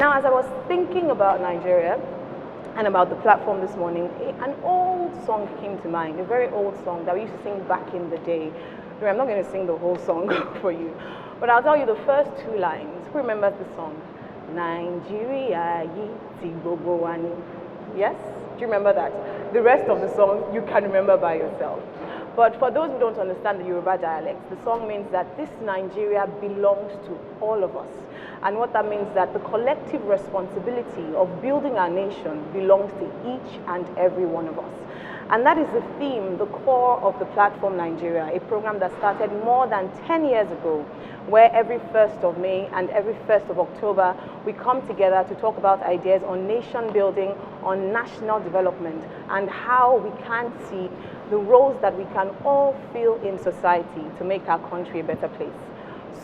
Now, as I was thinking about Nigeria and about the platform this morning, an old song came to mind, a very old song that we used to sing back in the day. I'm not going to sing the whole song for you, but I'll tell you the first two lines. Who remembers the song? Nigeria yi ti gbogbo wa ni. Yes? Do you remember that? The rest of the song you can remember by yourself. But for those who don't understand the Yoruba dialect, the song means that this Nigeria belongs to all of us. And what that means is that the collective responsibility of building our nation belongs to each and every one of us. And that is the theme, the core of the Platform Nigeria, a program that started more than 10 years ago, where every 1st of May and every 1st of October, we come together to talk about ideas on nation building, on national development, and how we can see the roles that we can all fill in society to make our country a better place.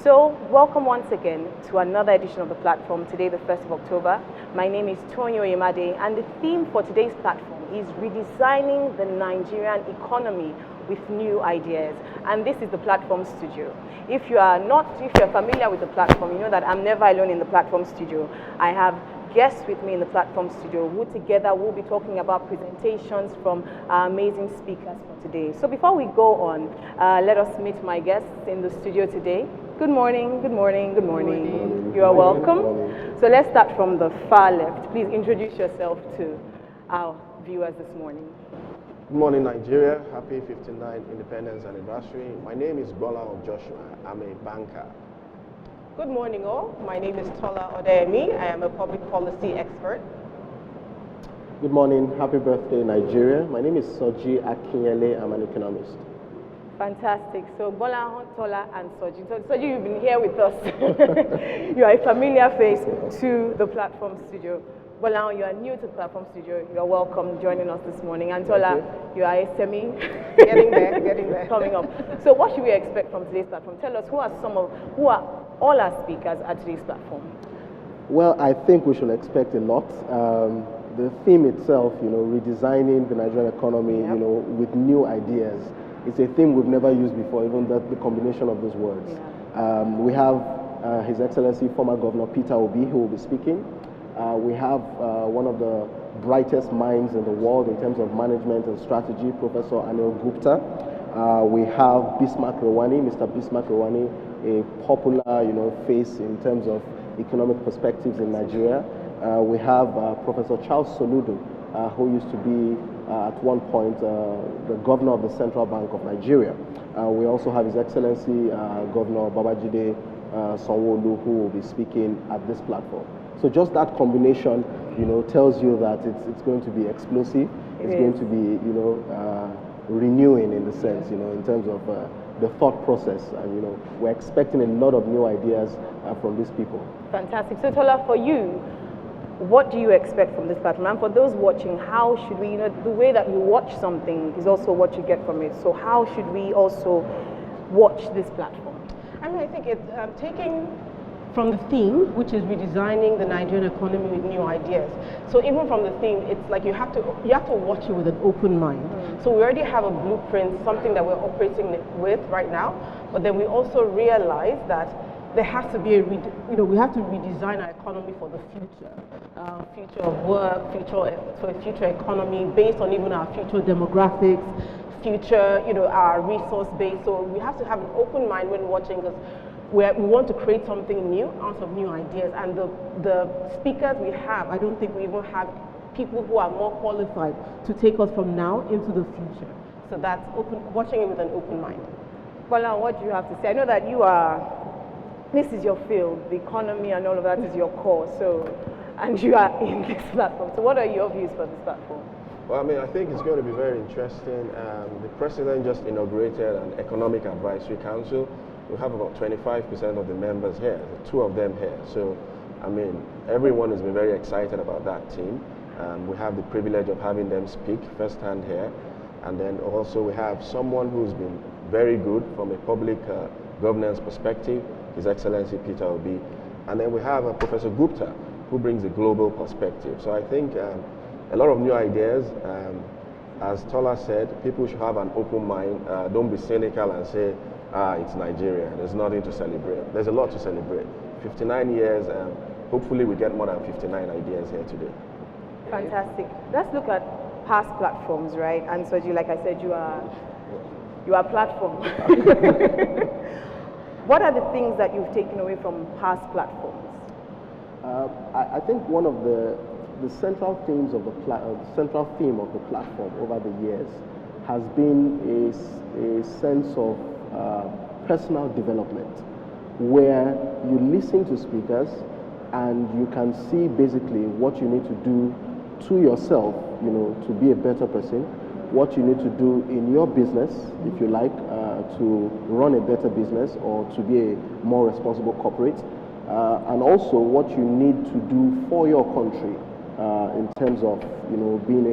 So, welcome once again to another edition of the platform, today the 1st of October. My name is Poju Oyemade, and the theme for today's platform is redesigning the Nigerian economy with new ideas. And this is the platform studio. If you're familiar with the platform, you know that I'm never alone in the platform studio. I have guests with me in the platform studio who together will be talking about presentations from our amazing speakers for today. So before we go on, let us meet my guests in the studio today. Good morning, good morning, good morning. Good morning. You are welcome. So let's start from the far left. Please introduce yourself to our viewers this morning. Good morning, Nigeria. Happy 59th Independence Anniversary. My name is Bola Joshua. I'm a banker. Good morning, all. My name is Tola Odeyemi. I am a public policy expert. Good morning. Happy birthday, Nigeria. My name is Soji Akinyele. I'm an economist. Fantastic. So Bola, Tola, and Soji. Soji, you've been here with us. You are a familiar face to the platform studio. Bola, you are new to the platform studio. You are welcome joining us this morning. And Tola, you are a semi. Getting there. Coming up. So what should we expect from today's platform? Tell us who are all our speakers at today's platform. Well, I think we should expect a lot. The theme itself, redesigning the Nigerian economy, with new ideas. It's a theme we've never used before, even the combination of those words. Yeah. We have His Excellency former Governor Peter Obi, who will be speaking. We have one of the brightest minds in the world in terms of management and strategy, Professor Anil Gupta. We have Bismarck Rewani, Mr. Bismarck Rewani, a popular, face in terms of economic perspectives in Nigeria. We have Professor Charles Soludo, who used to be at one point the governor of the Central Bank of Nigeria. We also have His Excellency Governor Babajide Sanwo-Olu, who will be speaking at this platform. So just that combination, tells you that it's going to be explosive. It's going to be, renewing in the sense, in terms of the thought process. And, we're expecting a lot of new ideas from these people. Fantastic. So Tola, for you, what do you expect from this platform? And for those watching, how should we, the way that you watch something is also what you get from it. So how should we also watch this platform? I think it's taking from the theme, which is redesigning the Nigerian economy with new ideas. So even from the theme, it's like you have to watch it with an open mind. So we already have a blueprint, something that we're operating with right now, but then we also realize that there has to be we have to redesign our economy for the future, future of work, for a future economy based on even our future demographics, future, our resource base. So we have to have an open mind when watching, because we want to create something new out of new ideas. And the speakers we have, I don't think we even have people who are more qualified to take us from now into the future. So that's watching it with an open mind. Bola, what do you have to say? I know that this is your field, the economy and all of that is your core, and you are in this platform. So what are your views for this platform? Well, I think it's going to be very interesting. The president just inaugurated an economic advisory council. We have about 25% of the members here, two of them here. So, everyone has been very excited about that team. We have the privilege of having them speak firsthand here. And then also we have someone who's been very good from a public governance perspective, His Excellency Peter Obi. And then we have Professor Gupta, who brings a global perspective. So I think a lot of new ideas. As Tola said, people should have an open mind. Don't be cynical and say, it's Nigeria, there's nothing to celebrate. There's a lot to celebrate. 59 years, hopefully we get more than 59 ideas here today. Fantastic. Let's look at past platforms, right? And Soji, like I said, you are platform. What are the things that you've taken away from past platforms? I think one of the central themes of the central theme of the platform over the years has been a sense of personal development, where you listen to speakers and you can see basically what you need to do to yourself, to be a better person, what you need to do in your business, if you like, to run a better business or to be a more responsible corporate, and also what you need to do for your country in terms of being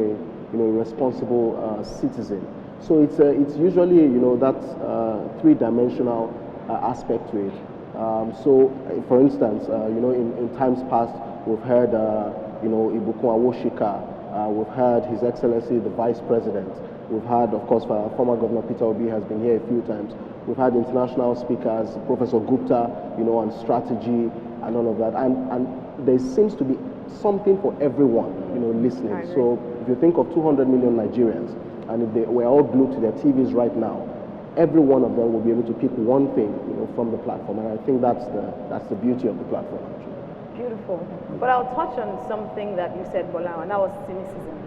a responsible citizen. So it's usually that three-dimensional aspect to it. So, for instance, in times past, we've heard Ibukun Awoshika. We've heard His Excellency the Vice President. We've had, of course, former Governor Peter Obi has been here a few times. We've had international speakers, Professor Gupta, on strategy and all of that. And there seems to be something for everyone, listening. So if you think of 200 million Nigerians, and if they were all glued to their TVs right now, every one of them will be able to pick one thing, from the platform. And I think that's the beauty of the platform, actually. Beautiful. But I'll touch on something that you said, Bola, and that was cynicism.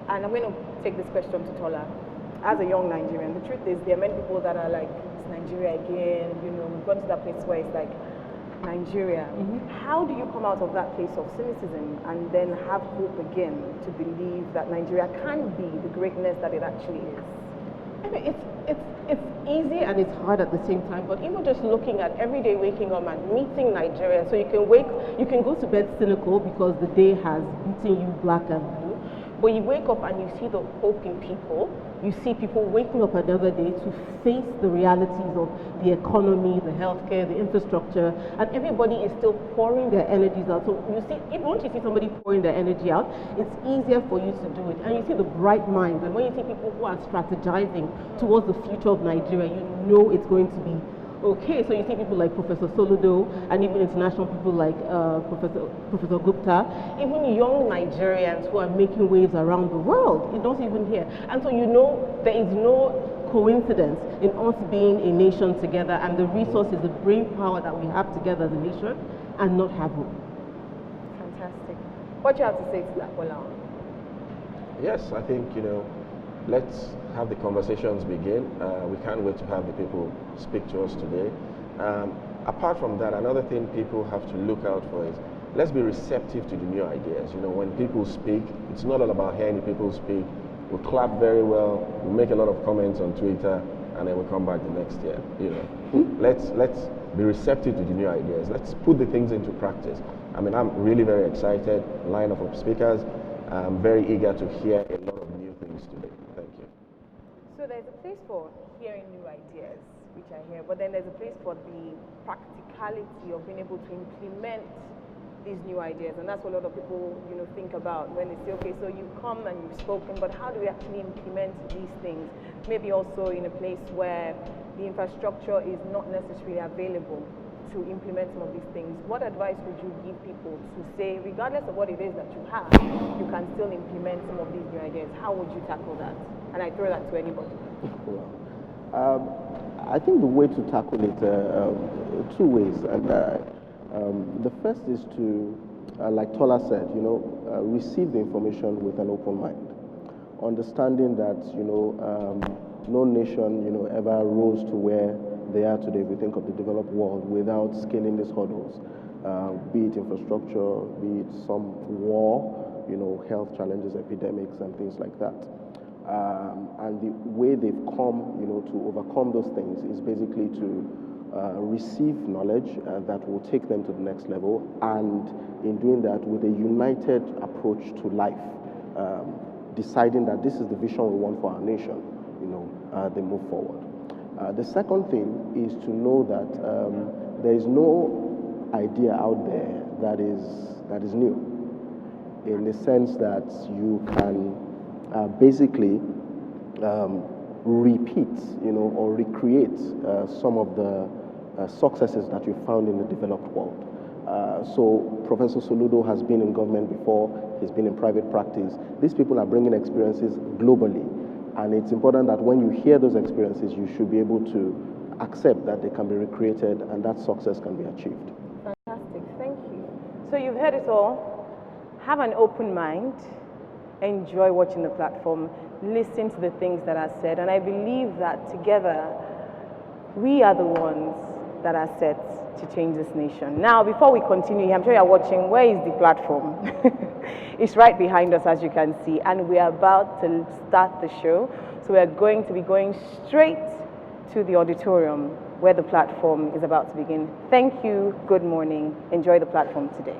And I'm going to take this question to Tola. As a young Nigerian, the truth is there are many people that are like, it's Nigeria again, we've gone to that place where it's like, Nigeria. How do you come out of that place of cynicism and then have hope again to believe that Nigeria can be the greatness that it actually is? I mean, it's easy and it's hard at the same time, but even just looking at every day waking up and meeting Nigeria, so you can go to bed cynical because the day has beaten you black and blue, but you wake up and you see the hope in people. You see people waking up another day to face the realities of the economy, the healthcare, the infrastructure, and everybody is still pouring their energies out. So you see, once you see somebody pouring their energy out, it's easier for you to do it. And you see the bright minds, and when you see people who are strategizing towards the future of Nigeria, you know it's going to be okay. So you see people like Professor Soludo and even international people like Professor Gupta, even young Nigerians who are making waves around the world. You don't even hear. And so there is no coincidence in us being a nation together and the resources, the brain power that we have together as a nation and not have hope. Fantastic. What do you have to say to that, Bola? Yes, I think, let's have the conversations begin. We can't wait to have the people speak to us today. Apart from that, another thing people have to look out for is let's be receptive to the new ideas. When people speak, it's not all about hearing the people speak. We'll clap very well, we'll make a lot of comments on Twitter, and then we'll come back the next year. Let's be receptive to the new ideas. Let's put the things into practice. I mean, I'm really very excited. Lineup of speakers. I'm very eager to hear a lot of new things today. Thank you. So there's a place for hearing new ideas, which I hear, but then there's a place for the practicality of being able to implement these new ideas, and that's what a lot of people, think about when they say, okay, so you come and you've spoken, but how do we actually implement these things? Maybe also in a place where the infrastructure is not necessarily available to implement some of these things. What advice would you give people to say, regardless of what it is that you have, you can still implement some of these new ideas? How would you tackle that? And I throw that to anybody. I think the way to tackle it, two ways. And the first is to, like Tola said, receive the information with an open mind, understanding that no nation ever rose to where they are today. We think of the developed world without scaling these hurdles, be it infrastructure, be it some war, health challenges, epidemics, and things like that. And the way they've come, to overcome those things is basically to receive knowledge that will take them to the next level, and in doing that with a united approach to life, deciding that this is the vision we want for our nation, they move forward. The second thing is to know that there is no idea out there that is new, in the sense that you can basically repeat, or recreate some of the successes that you found in the developed world. So Professor Soludo has been in government before, he's been in private practice. These people are bringing experiences globally. And it's important that when you hear those experiences, you should be able to accept that they can be recreated and that success can be achieved. Fantastic, thank you. So you've heard it all. Have an open mind, enjoy watching the platform, listen to the things that are said, and I believe that together we are the ones that are set to change this nation. Now, before we continue, I'm sure you're watching, where is the platform? It's right behind us, as you can see, and we are about to start the show. So we are going to be going straight to the auditorium where the platform is about to begin. Thank you, good morning, enjoy the platform today.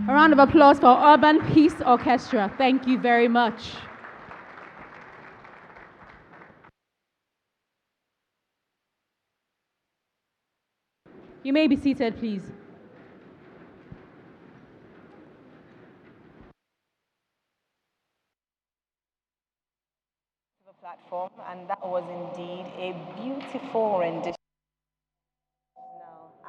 A round of applause for Urban Peace Orchestra. Thank you very much. You may be seated, please. The platform, and that was indeed a beautiful rendition.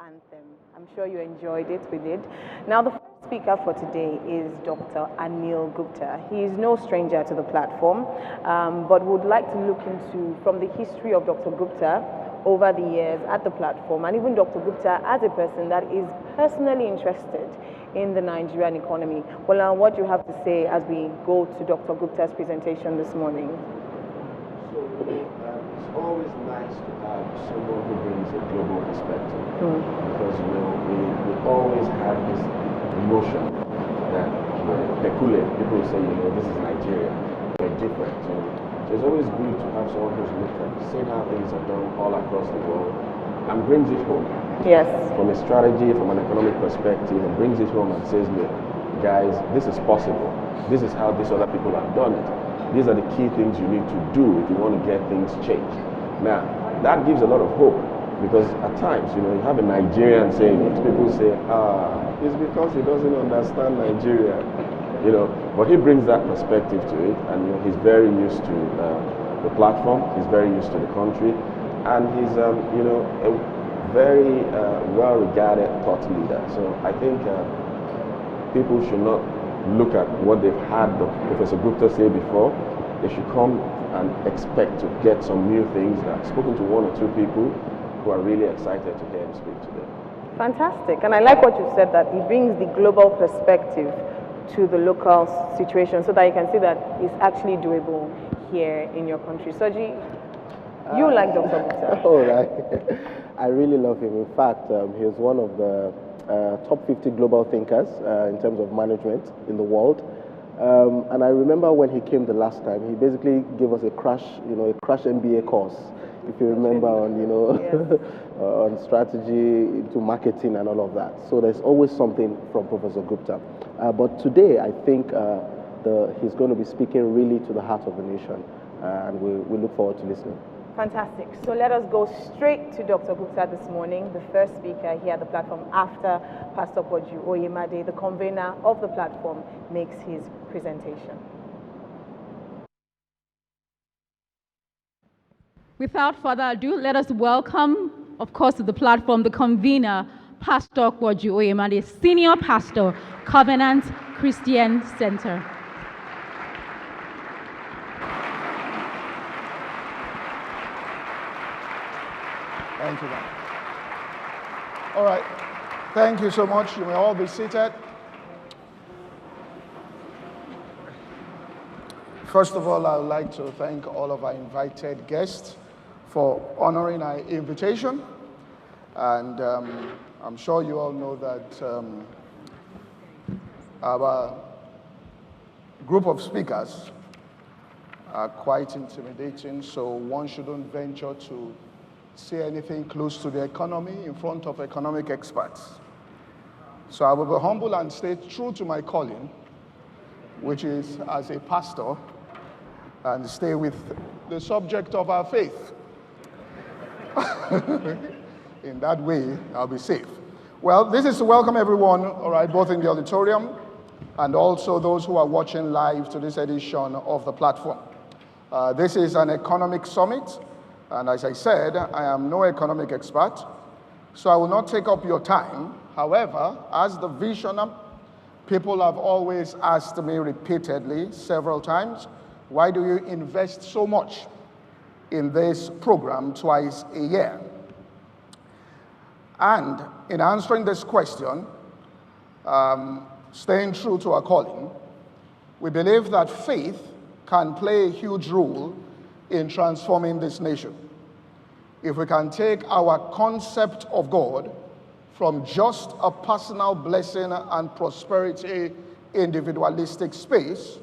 Anthem. I'm sure you enjoyed it, we did. Now the first speaker for today is Dr. Anil Gupta. He is no stranger to the platform, but would like to look into from the history of Dr. Gupta over the years at the platform, and even Dr. Gupta as a person that is personally interested in the Nigerian economy. Well, what do you have to say as we go to Dr. Gupta's presentation this morning? It's always nice to have someone who brings a global perspective, because we always have this notion that we're peculiar. People say, this is Nigeria, we're different. So it's always good to have someone who's looked at, seen how things are done all across the world, and brings it home. Yes. From a strategy, from an economic perspective, and brings it home and says, look, guys, this is possible. This is how these other people have done it. These are the key things you need to do if you want to get things changed. Now, that gives a lot of hope, because at times, you have a Nigerian saying it. People say, it's because he doesn't understand Nigeria. But he brings that perspective to it, and he's very used to the platform, he's very used to the country, and he's, a very well-regarded thought leader. So I think people should not look at what they've had Professor Gupta say before. They should come and expect to get some new things. I've spoken to one or two people who are really excited to hear him speak today. Fantastic. And I like what you said, that he brings the global perspective to the local situation so that you can see that it's actually doable here in your country. Soji, You like Dr. Gupta? Oh, right. I really love him. In fact, he was one of the top 50 global thinkers in terms of management in the world. And I remember when he came the last time, he basically gave us a crash MBA course, if you remember, on Yes. on strategy into marketing and all of that. So there's always something from Professor Gupta. But today, I think he's going to be speaking really to the heart of the nation, and we look forward to listening. Fantastic. So let us go straight to Dr. Gupta this morning, the first speaker here at the platform after Pastor Poju Oyemade, the convener of the platform, makes his presentation. Without further ado, let us welcome, of course, to the platform, the convener, Pastor Poju Oyemade, Senior Pastor, Covenant Christian Center. Thank you, man. All right. Thank you so much. You may all be seated. First of all, I would like to thank all of our invited guests for honoring our invitation. And I'm sure you all know that our group of speakers are quite intimidating, so one shouldn't venture to say anything close to the economy in front of economic experts. So I will be humble and stay true to my calling, which is as a pastor, and stay with the subject of our faith. In that way, I'll be safe. Well, this is to welcome everyone, all right, both in the auditorium and also those who are watching live to this edition of the platform. This is an economic summit. And as I said, I am no economic expert, so I will not take up your time. However, as the visioner, people have always asked me repeatedly, several times, why do you invest so much in this program twice a year? And in answering this question, staying true to our calling, we believe that faith can play a huge role in transforming this nation. If we can take our concept of God from just a personal blessing and prosperity individualistic space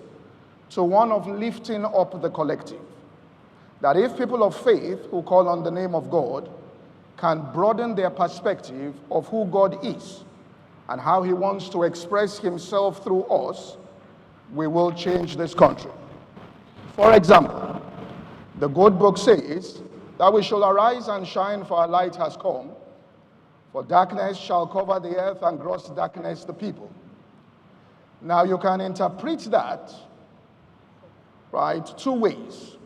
to one of lifting up the collective. That if people of faith who call on the name of God can broaden their perspective of who God is and how he wants to express himself through us, we will change this country. For example, the good book says that we shall arise and shine, for our light has come, for darkness shall cover the earth and gross darkness the people. Now you can interpret that, right, two ways.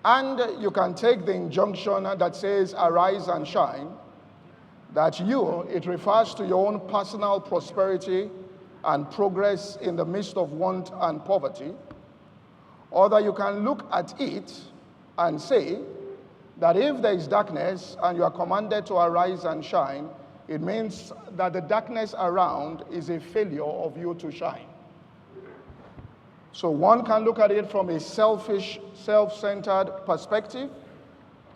And you can take the injunction that says arise and shine, that it refers to your own personal prosperity and progress in the midst of want and poverty. Or that you can look at it and say that if there is darkness and you are commanded to arise and shine, it means that the darkness around is a failure of you to shine. So one can look at it from a selfish, self-centered perspective,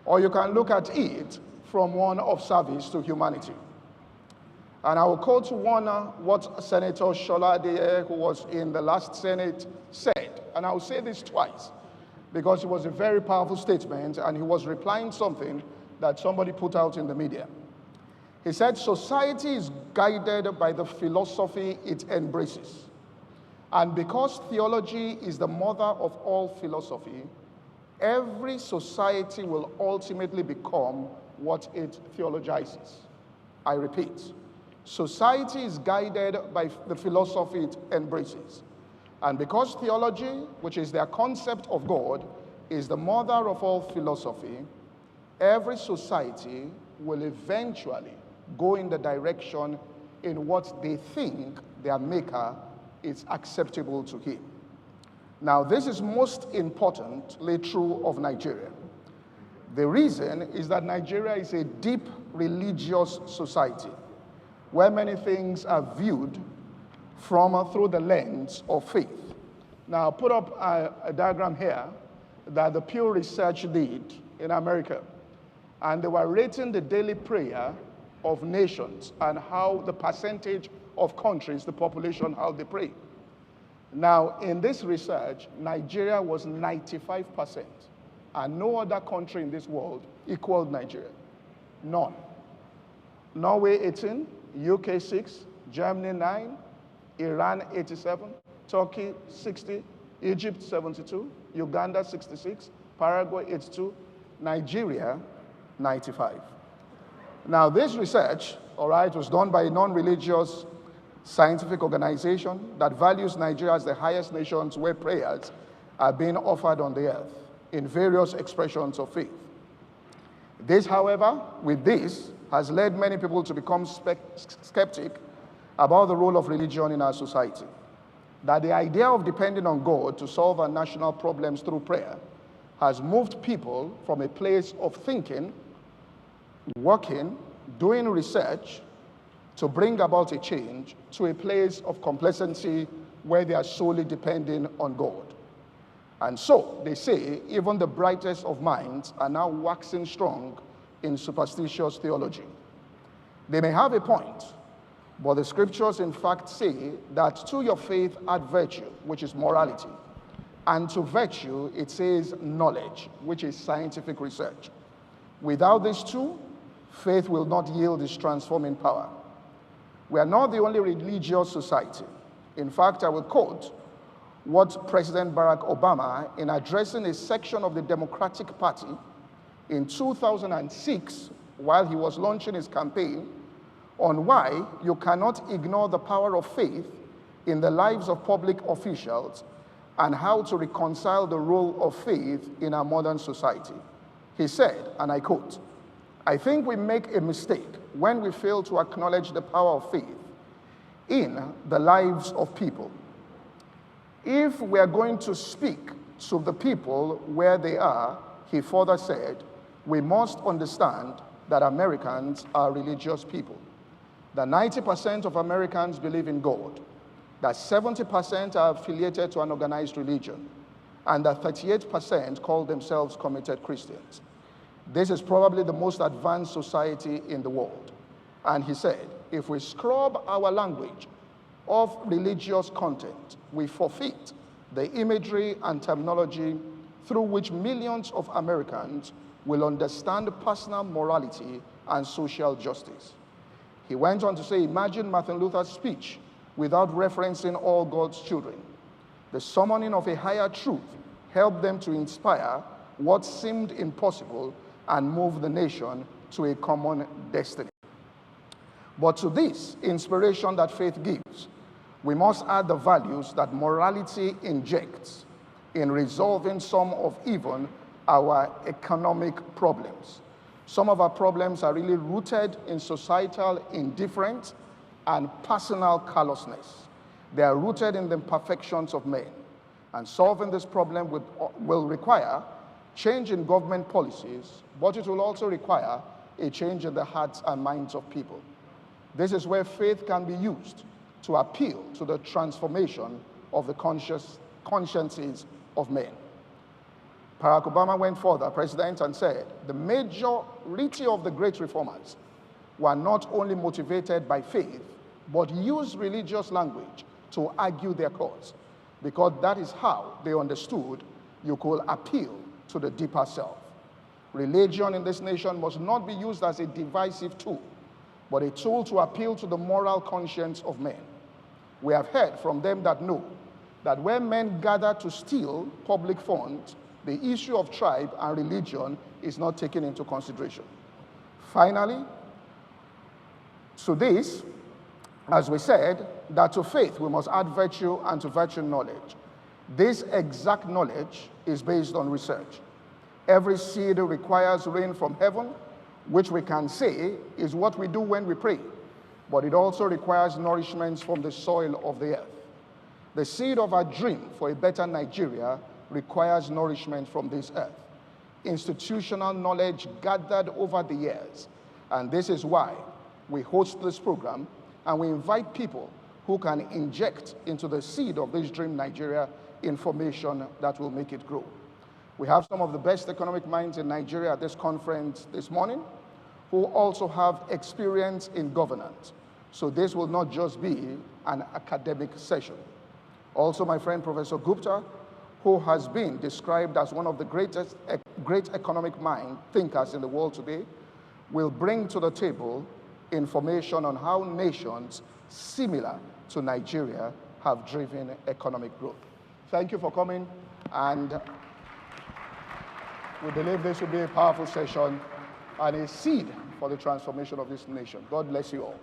or you can look at it from one of service to humanity. And I will quote what Senator Sholade, who was in the last Senate, said. And I will say this twice, because it was a very powerful statement, and he was replying something that somebody put out in the media. He said, society is guided by the philosophy it embraces. And because theology is the mother of all philosophy, every society will ultimately become what it theologizes. I repeat, society is guided by the philosophy it embraces. And because theology, which is their concept of God, is the mother of all philosophy, every society will eventually go in the direction in what they think their maker is acceptable to him. Now, this is most importantly true of Nigeria. The reason is that Nigeria is a deep religious society where many things are viewed through the lens of faith. Now, I'll put up a diagram here that the Pew Research did in America, and they were rating the daily prayer of nations and how the percentage of countries, the population, how they pray. Now, in this research, Nigeria was 95%, and no other country in this world equaled Nigeria. None. Norway 18, UK 6, Germany 9, Iran 87, Turkey 60, Egypt 72, Uganda 66, Paraguay 82, Nigeria 95. Now, this research, all right, was done by a non-religious scientific organization that values Nigeria as the highest nations where prayers are being offered on the earth in various expressions of faith. This, however, has led many people to become skeptic about the role of religion in our society. That the idea of depending on God to solve our national problems through prayer has moved people from a place of thinking, working, doing research to bring about a change to a place of complacency where they are solely depending on God. And so, they say, even the brightest of minds are now waxing strong in superstitious theology. They may have a point, but the scriptures in fact say that to your faith add virtue, which is morality, and to virtue it says knowledge, which is scientific research. Without these two, faith will not yield its transforming power. We are not the only religious society. In fact, I will quote what President Barack Obama, in addressing a section of the Democratic Party in 2006, while he was launching his campaign, on why you cannot ignore the power of faith in the lives of public officials and how to reconcile the role of faith in our modern society. He said, and I quote, "I think we make a mistake when we fail to acknowledge the power of faith in the lives of people. If we are going to speak to the people where they are," he further said, "we must understand that Americans are religious people. That 90% of Americans believe in God, that 70% are affiliated to an organized religion, and that 38% call themselves committed Christians. This is probably the most advanced society in the world." And he said, if we scrub our language of religious content, we forfeit the imagery and terminology through which millions of Americans will understand personal morality and social justice. He went on to say, imagine Martin Luther's speech without referencing all God's children. The summoning of a higher truth helped them to inspire what seemed impossible and move the nation to a common destiny. But to this inspiration that faith gives, we must add the values that morality injects in resolving some of even our economic problems. Some of our problems are really rooted in societal indifference and personal callousness. They are rooted in the imperfections of men. And solving this problem will require change in government policies, but it will also require a change in the hearts and minds of people. This is where faith can be used to appeal to the transformation of the consciences of men. Barack Obama went further, President, and said, the majority of the great reformers were not only motivated by faith, but used religious language to argue their cause, because that is how they understood you could appeal to the deeper self. Religion in this nation must not be used as a divisive tool, but a tool to appeal to the moral conscience of men. We have heard from them that know that when men gather to steal public funds, the issue of tribe and religion is not taken into consideration. Finally, to this, as we said, that to faith we must add virtue, and to virtue knowledge. This exact knowledge is based on research. Every seed requires rain from heaven, which we can say is what we do when we pray, but it also requires nourishment from the soil of the earth. The seed of our dream for a better Nigeria requires nourishment from this earth. Institutional knowledge gathered over the years, and this is why we host this program, and we invite people who can inject into the seed of this dream Nigeria information that will make it grow. We have some of the best economic minds in Nigeria at this conference this morning, who also have experience in governance. So this will not just be an academic session. Also, my friend Professor Gupta, who has been described as one of the great economic mind thinkers in the world today, will bring to the table information on how nations similar to Nigeria have driven economic growth. Thank you for coming, and we believe this will be a powerful session and a seed for the transformation of this nation. God bless you all.